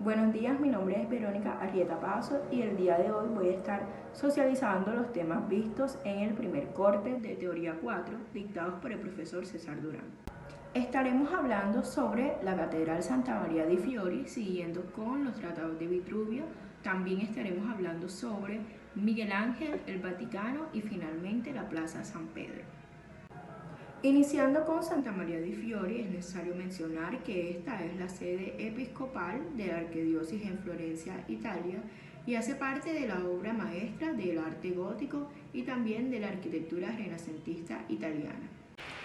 Buenos días, mi nombre es Verónica Arrieta Paso y el día de hoy voy a estar socializando los temas vistos en el primer corte de Teoría 4 dictados por el profesor César Durán. Estaremos hablando sobre la Catedral Santa María di Fiori, siguiendo con los tratados de Vitruvio. También estaremos hablando sobre Miguel Ángel, el Vaticano y finalmente la Plaza San Pedro. Iniciando con Santa María di Fiori, es necesario mencionar que esta es la sede episcopal de la Arquidiócesis en Florencia, Italia, y hace parte de la obra maestra del arte gótico y también de la arquitectura renacentista italiana.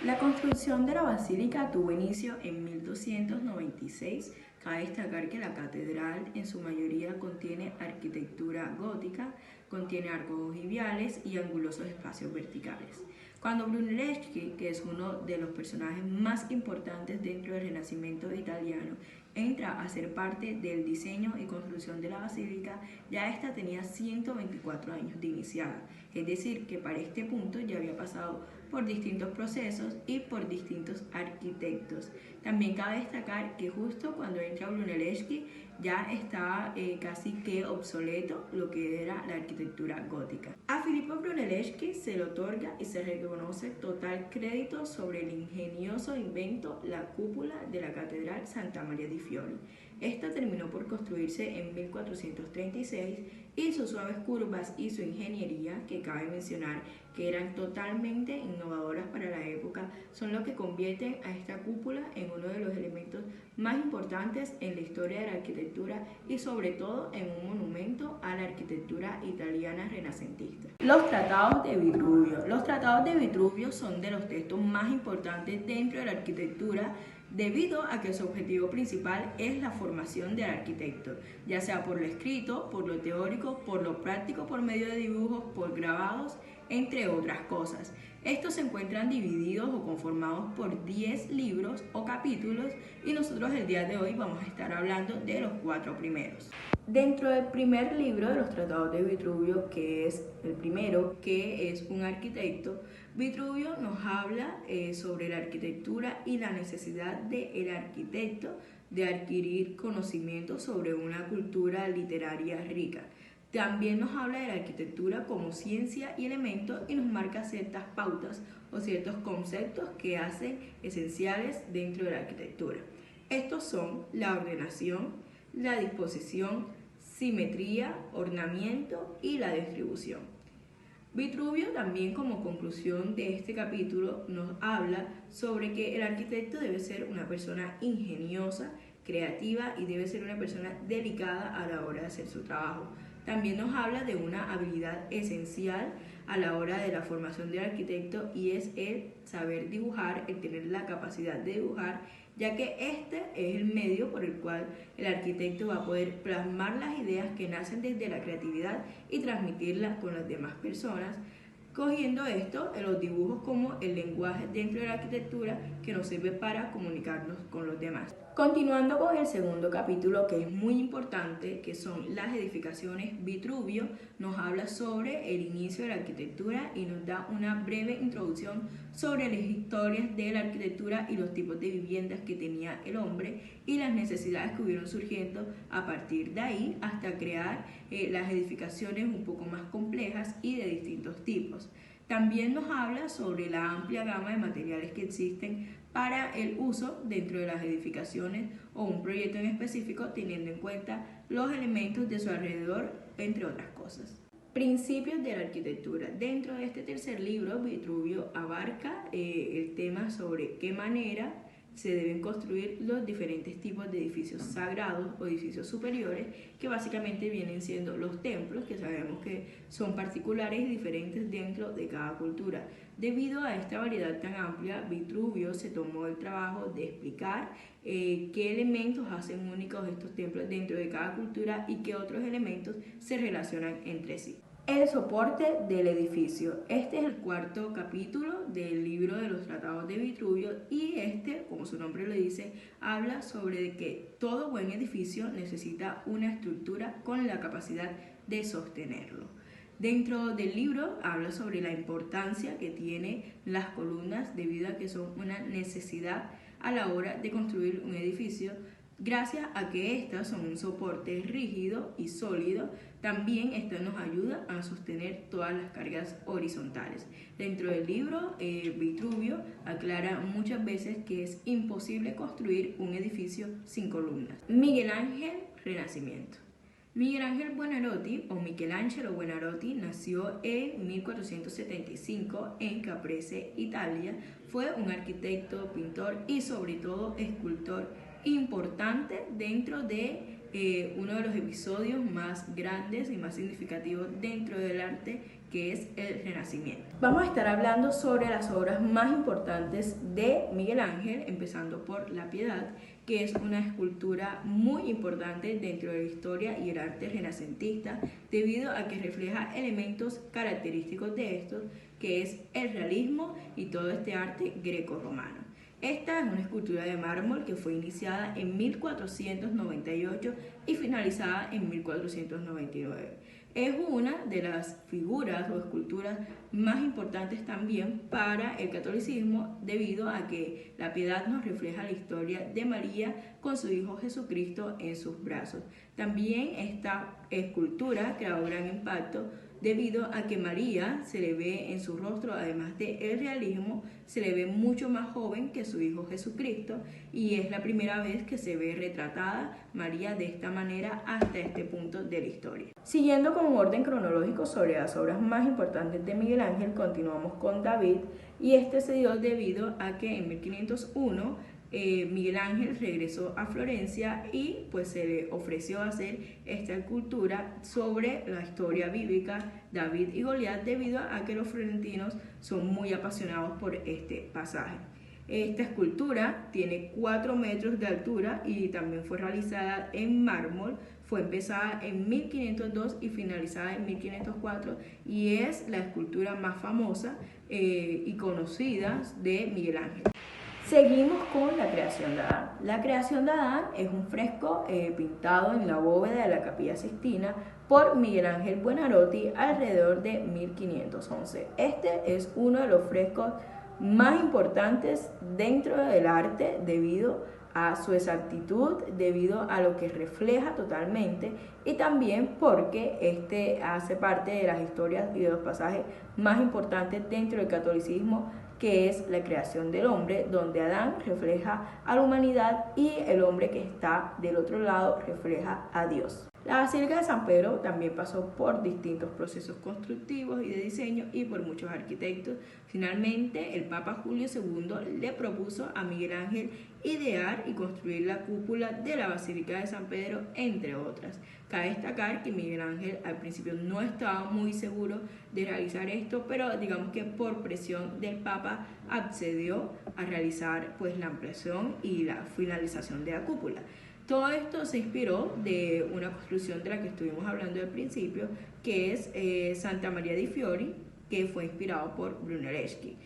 La construcción de la basílica tuvo inicio en 1296. Cabe destacar que la catedral en su mayoría contiene arquitectura gótica, contiene arcos ojiviales y angulosos espacios verticales. Cuando Brunelleschi, que es uno de los personajes más importantes dentro del Renacimiento italiano, entra a ser parte del diseño y construcción de la basílica, ya esta tenía 124 años de iniciada, es decir, que para este punto ya había pasado por distintos procesos y por distintos arquitectos. También cabe destacar que justo cuando entra Brunelleschi ya estaba casi que obsoleto lo que era la arquitectura gótica. A Filippo Brunelleschi se le otorga y se reconoce total crédito sobre el ingenioso invento, la cúpula de la Catedral Santa María di Fiori. Esta terminó por construirse en 1436 y sus suaves curvas y su ingeniería, que cabe mencionar que eran totalmente innovadoras para la época, son lo que convierten a esta cúpula en uno de los elementos más importantes en la historia de la arquitectura y sobre todo en un monumento a la arquitectura italiana renacentista. Los tratados de Vitruvio. Los tratados de Vitruvio son de los textos más importantes dentro de la arquitectura debido a que su objetivo principal es la formación del arquitecto, ya sea por lo escrito, por lo teórico, por lo práctico, por medio de dibujos, por grabados, entre otras cosas. Estos se encuentran divididos o conformados por 10 libros o capítulos y nosotros el día de hoy vamos a estar hablando de los 4 primeros. Dentro del primer libro de los tratados de Vitruvio, que es el primero, que es un arquitecto, Vitruvio nos habla sobre la arquitectura y la necesidad del arquitecto de adquirir conocimiento sobre una cultura literaria rica. También nos habla de la arquitectura como ciencia y elemento y nos marca ciertas pautas o ciertos conceptos que hacen esenciales dentro de la arquitectura. Estos son la ordenación, la disposición, simetría, ornamiento y la distribución. Vitruvio también como conclusión de este capítulo nos habla sobre que el arquitecto debe ser una persona ingeniosa, creativa y debe ser una persona delicada a la hora de hacer su trabajo. También nos habla de una habilidad esencial a la hora de la formación del arquitecto y es el saber dibujar, el tener la capacidad de dibujar, ya que este es el medio por el cual el arquitecto va a poder plasmar las ideas que nacen desde la creatividad y transmitirlas con las demás personas, cogiendo esto, los dibujos como el lenguaje dentro de la arquitectura que nos sirve para comunicarnos con los demás. Continuando con el segundo capítulo, que es muy importante, que son las edificaciones, Vitruvio nos habla sobre el inicio de la arquitectura y nos da una breve introducción sobre las historias de la arquitectura y los tipos de viviendas que tenía el hombre y las necesidades que hubieron surgiendo a partir de ahí hasta crear las edificaciones un poco más complejas y de distintos tipos. También nos habla sobre la amplia gama de materiales que existen para el uso dentro de las edificaciones o un proyecto en específico, teniendo en cuenta los elementos de su alrededor, entre otras cosas. Principios de la arquitectura. Dentro de este tercer libro, Vitruvio abarca el tema sobre qué manera se deben construir los diferentes tipos de edificios sagrados o edificios superiores, que básicamente vienen siendo los templos, que sabemos que son particulares y diferentes dentro de cada cultura. Debido a esta variedad tan amplia, Vitruvio se tomó el trabajo de explicar qué elementos hacen únicos estos templos dentro de cada cultura y qué otros elementos se relacionan entre sí. El soporte del edificio. Este es el cuarto capítulo del libro de los tratados de Vitruvio y este, como su nombre lo dice, habla sobre que todo buen edificio necesita una estructura con la capacidad de sostenerlo. Dentro del libro habla sobre la importancia que tienen las columnas debido a que son una necesidad a la hora de construir un edificio. Gracias a que estas son un soporte rígido y sólido, también esto nos ayuda a sostener todas las cargas horizontales. Dentro del libro, Vitruvio aclara muchas veces que es imposible construir un edificio sin columnas. Miguel Ángel, Renacimiento. Miguel Ángel Buonarroti o Michelangelo Buonarroti nació en 1475 en Caprese, Italia. Fue un arquitecto, pintor y sobre todo escultor importante dentro de uno de los episodios más grandes y más significativos dentro del arte, que es el Renacimiento. Vamos a estar hablando sobre las obras más importantes de Miguel Ángel, empezando por La Piedad, que es una escultura muy importante dentro de la historia y el arte renacentista, debido a que refleja elementos característicos de estos, que es el realismo y todo este arte greco-romano. Esta es una escultura de mármol que fue iniciada en 1498 y finalizada en 1499. Es una de las figuras o esculturas más importantes también para el catolicismo, debido a que la Piedad nos refleja la historia de María con su Hijo Jesucristo en sus brazos. También esta escultura creó gran impacto debido a que María se le ve en su rostro, además del realismo, se le ve mucho más joven que su Hijo Jesucristo, y es la primera vez que se ve retratada María de esta manera hasta este punto de la historia. Siguiendo con un orden cronológico sobre las obras más importantes de Miguel Ángel, continuamos con David, y este se dio debido a que en 1501 Miguel Ángel regresó a Florencia y pues se le ofreció hacer esta escultura sobre la historia bíblica David y Goliat, debido a que los florentinos son muy apasionados por este pasaje. Esta escultura tiene 4 metros de altura y también fue realizada en mármol. Fue empezada en 1502 y finalizada en 1504 y es la escultura más famosa y conocida de Miguel Ángel. Seguimos con la creación de Adán. La creación de Adán es un fresco pintado en la bóveda de la Capilla Sixtina por Miguel Ángel Buonarroti alrededor de 1511. Este es uno de los frescos más importantes dentro del arte debido a su exactitud, debido a lo que refleja totalmente, y también porque este hace parte de las historias y de los pasajes más importantes dentro del catolicismo, que es la creación del hombre, donde Adán refleja a la humanidad y el hombre que está del otro lado refleja a Dios. La Basílica de San Pedro también pasó por distintos procesos constructivos y de diseño y por muchos arquitectos. Finalmente, el Papa Julio II le propuso a Miguel Ángel idear y construir la cúpula de la Basílica de San Pedro, entre otras. Cabe destacar que Miguel Ángel al principio no estaba muy seguro de realizar esto, pero digamos que por presión del Papa accedió a realizar pues la ampliación y la finalización de la cúpula. Todo esto se inspiró de una construcción de la que estuvimos hablando al principio, que es Santa María di Fiori, que fue inspirado por Brunelleschi.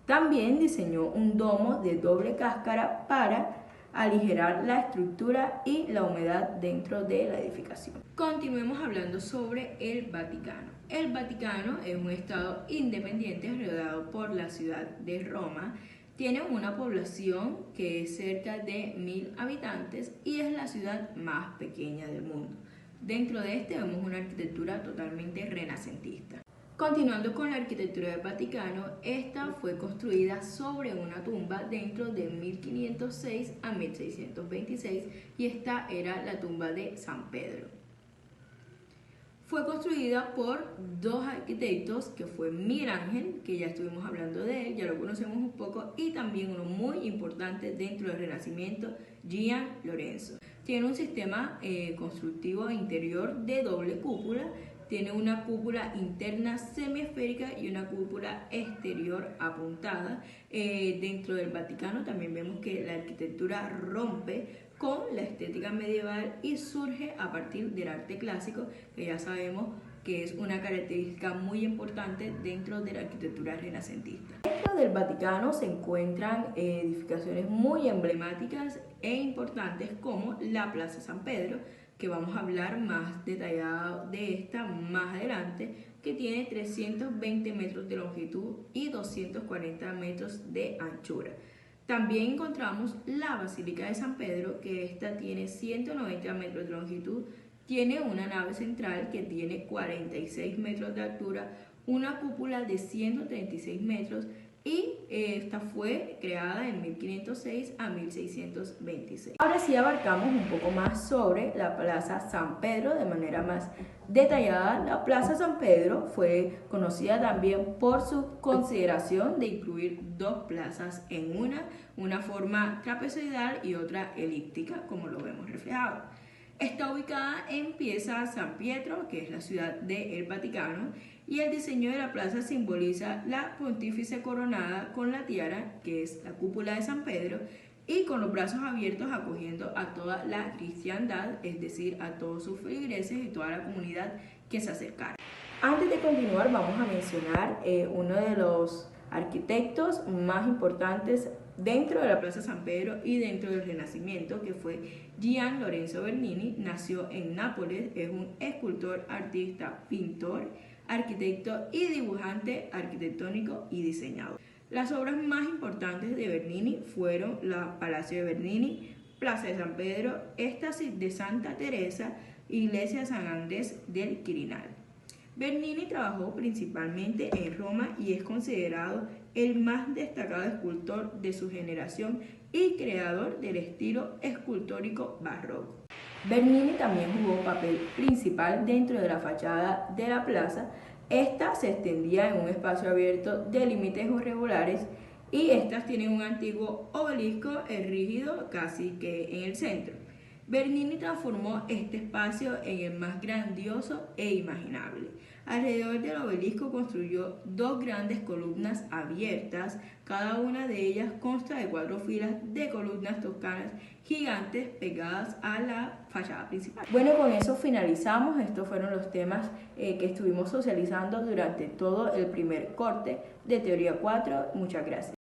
También diseñó un domo de doble cáscara para aligerar la estructura y la humedad dentro de la edificación. Continuemos hablando sobre el Vaticano. El Vaticano es un estado independiente rodeado por la ciudad de Roma. Tiene una población que es cerca de 1000 habitantes y es la ciudad más pequeña del mundo. Dentro de este vemos una arquitectura totalmente renacentista. Continuando con la arquitectura del Vaticano, esta fue construida sobre una tumba dentro de 1506 a 1626 y esta era la tumba de San Pedro. Fue construida por dos arquitectos, que fue Miguel Ángel, que ya estuvimos hablando de él, ya lo conocemos un poco, y también uno muy importante dentro del Renacimiento, Gian Lorenzo. Tiene un sistema constructivo interior de doble cúpula. Tiene una cúpula interna semiesférica y una cúpula exterior apuntada. Dentro del Vaticano también vemos que la arquitectura rompe con la estética medieval y surge a partir del arte clásico, que ya sabemos que es una característica muy importante dentro de la arquitectura renacentista. Dentro del Vaticano se encuentran edificaciones muy emblemáticas e importantes como la Plaza San Pedro, que vamos a hablar más detallado de esta más adelante, que tiene 320 metros de longitud y 240 metros de anchura. También encontramos la Basílica de San Pedro, que esta tiene 190 metros de longitud, tiene una nave central que tiene 46 metros de altura, una cúpula de 136 metros y esta fue creada en 1506 a 1626. Ahora sí abarcamos un poco más sobre la Plaza San Pedro de manera más detallada. La Plaza San Pedro fue conocida también por su consideración de incluir dos plazas en una forma trapezoidal y otra elíptica, como lo vemos reflejado. Está ubicada en Piazza San Pietro, que es la ciudad del Vaticano, y el diseño de la plaza simboliza la pontífice coronada con la tiara, que es la cúpula de San Pedro, y con los brazos abiertos acogiendo a toda la cristiandad, es decir, a todos sus feligreses y toda la comunidad que se acercara. Antes de continuar, vamos a mencionar uno de los arquitectos más importantes dentro de la Plaza San Pedro y dentro del Renacimiento, que fue Gian Lorenzo Bernini. Nació en Nápoles, es un escultor, artista, pintor, arquitecto y dibujante arquitectónico y diseñador. Las obras más importantes de Bernini fueron la Palacio de Bernini, Plaza de San Pedro, Éstasis de Santa Teresa, Iglesia San Andrés del Quirinal. Bernini trabajó principalmente en Roma y es considerado el más destacado escultor de su generación y creador del estilo escultórico barroco. Bernini también jugó un papel principal dentro de la fachada de la plaza. Esta se extendía en un espacio abierto de límites irregulares y estas tienen un antiguo obelisco rígido casi que en el centro. Bernini transformó este espacio en el más grandioso e imaginable. Alrededor del obelisco construyó dos grandes columnas abiertas, cada una de ellas consta de 4 filas de columnas toscanas gigantes pegadas a la fachada principal. Bueno, con eso finalizamos. Estos fueron los temas que estuvimos socializando durante todo el primer corte de Teoría 4. Muchas gracias.